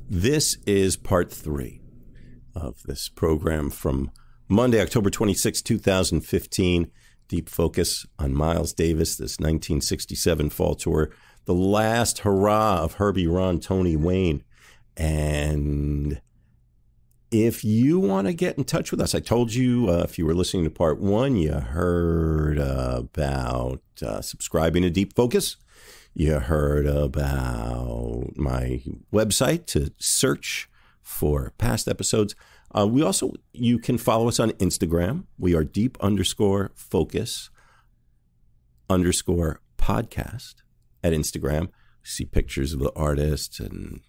This is part 3 of this program from Monday, October 26, 2015. Deep focus on Miles Davis, this 1967 fall tour. The last hurrah of Herbie, Ron, Tony, Wayne. And if you want to get in touch with us, I told you if you were listening to part 1, you heard about subscribing to Deep Focus. You heard about my website to search for past episodes. You can follow us on Instagram. We are deep_focus_podcast at Instagram. See pictures of the artists and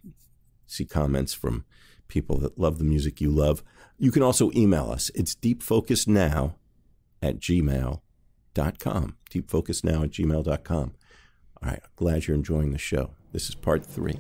see comments from people that love the music you love. You can also email us. It's deepfocusnow@gmail.com. deepfocusnow@gmail.com. All right, glad you're enjoying the show. This is part 3.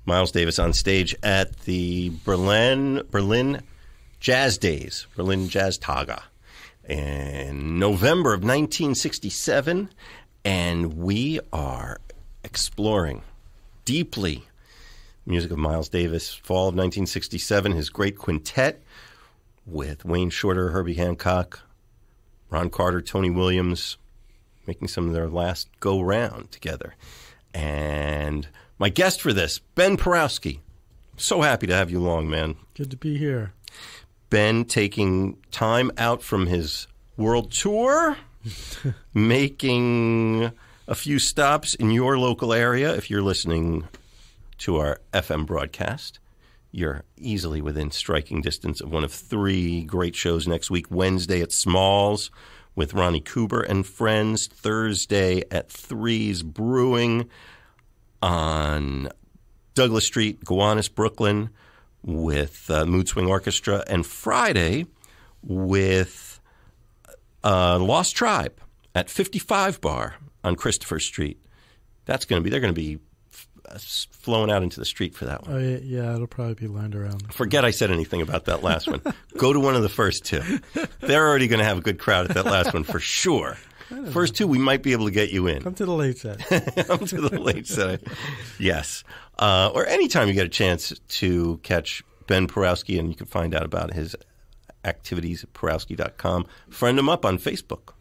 Miles Davis on stage at the Berlin Jazz Days, Berlin Jazz Tage, in November of 1967, and we are exploring deeply music of Miles Davis, fall of 1967, his great quintet with Wayne Shorter, Herbie Hancock, Ron Carter, Tony Williams, making some of their last go-round together. And my guest for this, Ben Perowsky. So happy to have you along, man. Good to be here. Ben taking time out from his world tour, making a few stops in your local area. If you're listening to our FM broadcast, you're easily within striking distance of one of three great shows next week. Wednesday at Smalls with Ronnie Cooper and friends. Thursday at Three's Brewing on Douglas Street, Gowanus, Brooklyn, with Mood Swing Orchestra, and Friday with Lost Tribe at 55 Bar on Christopher Street. They're going to be flowing out into the street for that one. Oh, yeah, it'll probably be lined around. Forget I said anything about that last one. Go to one of the first two. They're already going to have a good crowd at that last one for sure. First two, we might be able to get you in. Come to the late set. Come to the late set. Yes. Or anytime you get a chance to catch Ben Perowsky, and you can find out about his activities at Perowsky.com. Friend him up on Facebook.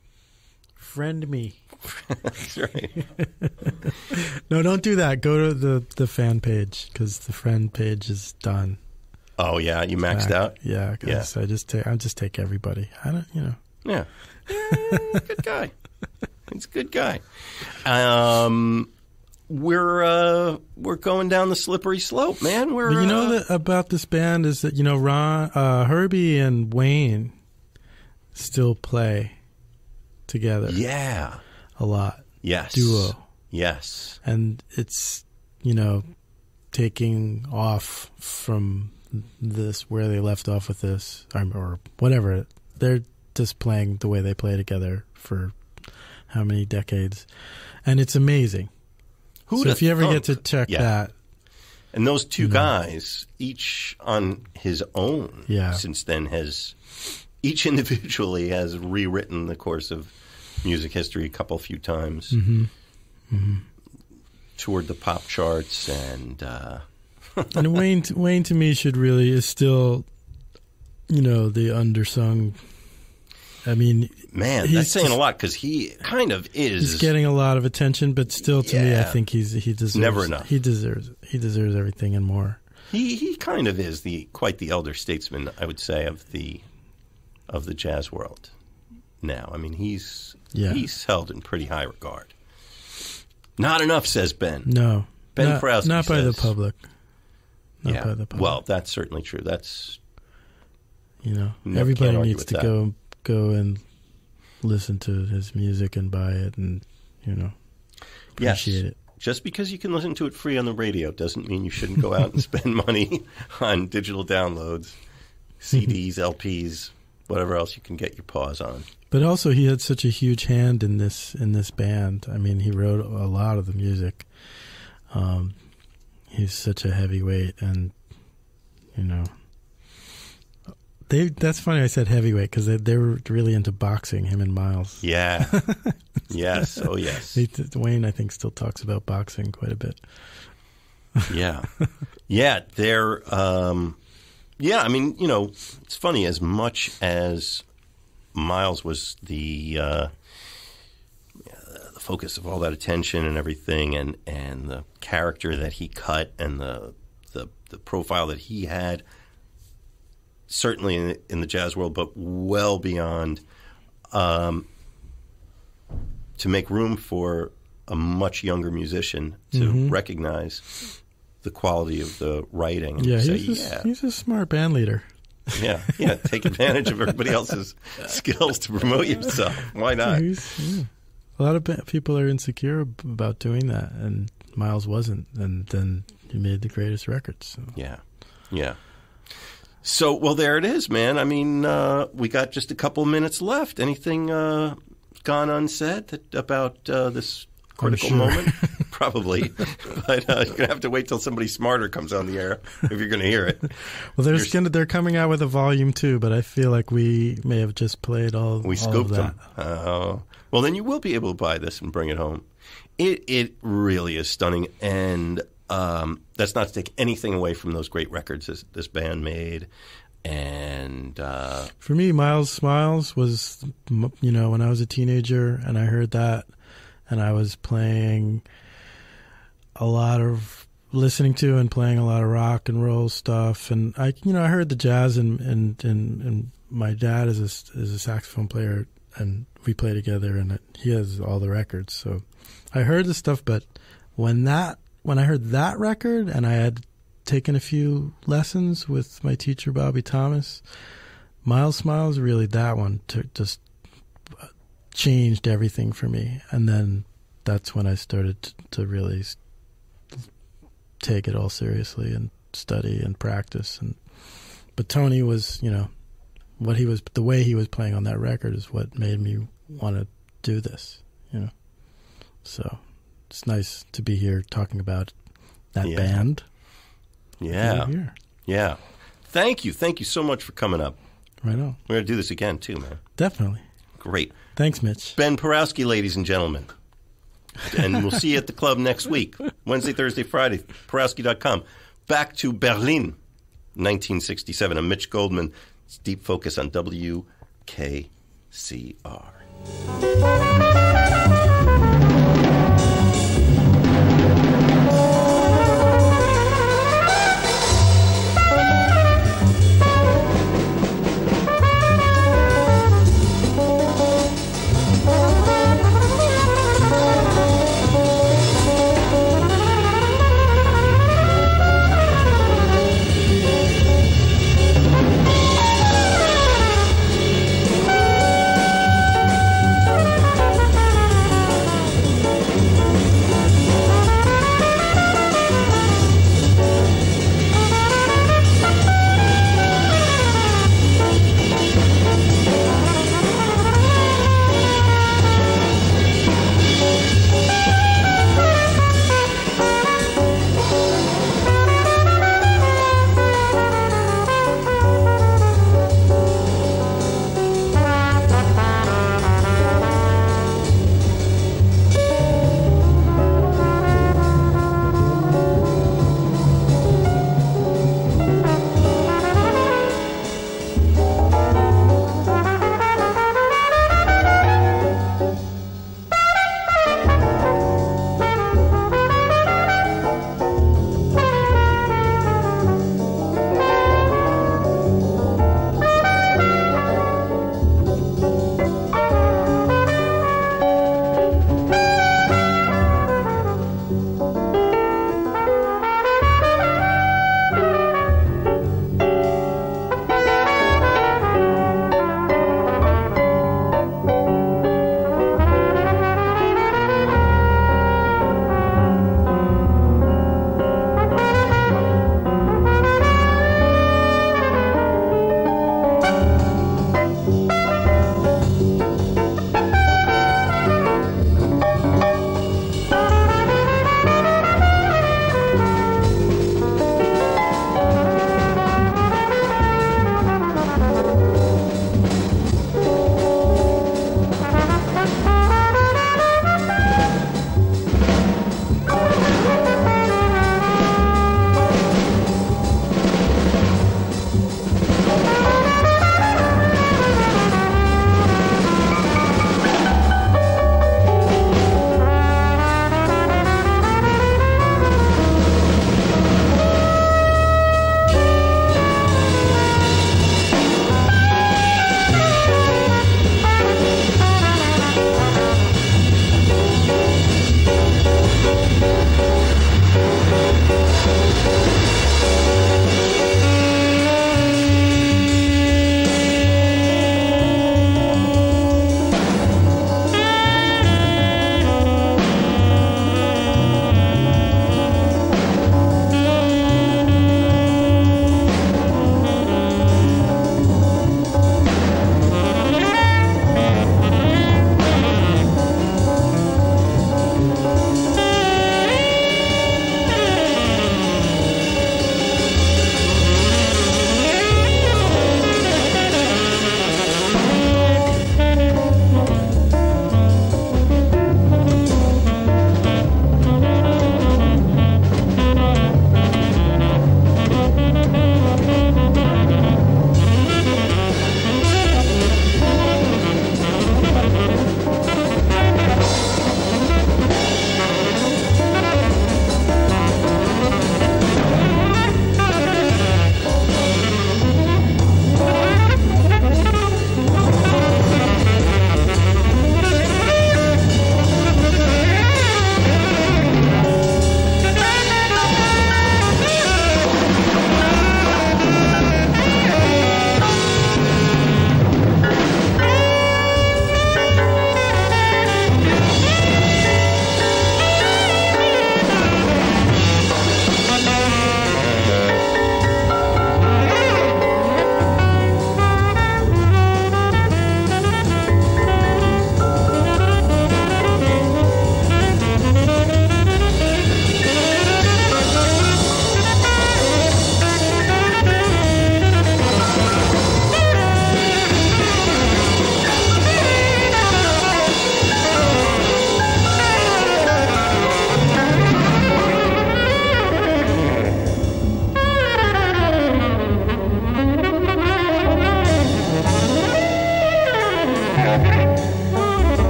Friend me. That's right. No, don't do that. Go to the fan page, because the friend page is done. Oh, yeah? You maxed out? Yeah, because I just take everybody. I don't, Yeah. Good guy. He's a good guy. We're going down the slippery slope, man. About this band is that Ron, Herbie, and Wayne still play together. Yeah, a lot. Yes, duo. Yes, and it's taking off from this where they left off with this or whatever. They're just playing the way they play together for how many decades, and it's amazing. So if you ever get to check that. And those two guys, each on his own, since then each individually has rewritten the course of music history a few times, toured the pop charts, and and Wayne to me is still, the undersung. I mean, man, that's saying a lot, because he kind of is. He's getting a lot of attention, but still, to me, I think he deserves never enough. He deserves everything and more. He kind of is quite the elder statesman, I would say, of the jazz world now. I mean, he's held in pretty high regard. Not enough, says Ben. No, Ben Perowsky not by says, the public. Not by the public. Well, that's certainly true. That's everybody needs to go and listen to his music and buy it and appreciate it. Just because you can listen to it free on the radio doesn't mean you shouldn't go out and spend money on digital downloads, CDs, LPs, whatever else you can get your paws on. But also, he had such a huge hand in this band. I mean, he wrote a lot of the music. He's such a heavyweight, and that's funny I said heavyweight, because they were really into boxing, him and Miles. Yeah. Yes. Oh, yes. Wayne, I think, still talks about boxing quite a bit. Yeah. Yeah. They're, I mean, it's funny, as much as Miles was the focus of all that attention and everything, and the character that he cut, and the profile that he had, certainly in the jazz world, but well beyond, to make room for a much younger musician to recognize the quality of the writing. And he's a smart band leader. Yeah, take advantage of everybody else's skills to promote yourself. Why not? A lot of people are insecure about doing that, and Miles wasn't, and then he made the greatest records. So. Yeah. So, well, there it is, man. I mean, we got just a couple minutes left. Anything gone unsaid about this critical moment? Probably. But you're going to have to wait till somebody smarter comes on the air if you're going to hear it. Well, they're coming out with a volume 2, but I feel like we may have just played all scooped of that. Them. Well, then you will be able to buy this and bring it home. It really is stunning, and that's not to take anything away from those great records this band made. And for me, Miles Smiles was, when I was a teenager and I heard that, and I was listening to and playing a lot of rock and roll stuff, and I heard the jazz, and my dad is a saxophone player, and we play together, and he has all the records, so I heard the stuff. But when I heard that record, and I had taken a few lessons with my teacher Bobby Thomas, Miles Smiles, really, that one just changed everything for me. And then that's when I started to really take it all seriously and study and practice. But Tony was, you know, the way he was playing on that record is what made me want to do this, you know. So it's nice to be here talking about that band. Yeah. Yeah. Thank you so much for coming up. Right on. We're going to do this again, too, man. Definitely. Great. Thanks, Mitch. Ben Perowsky, ladies and gentlemen. And we'll see you at the club next week. Wednesday, Thursday, Friday. Perowsky.com. Back to Berlin, 1967. I'm Mitch Goldman. It's Deep Focus on WKCR.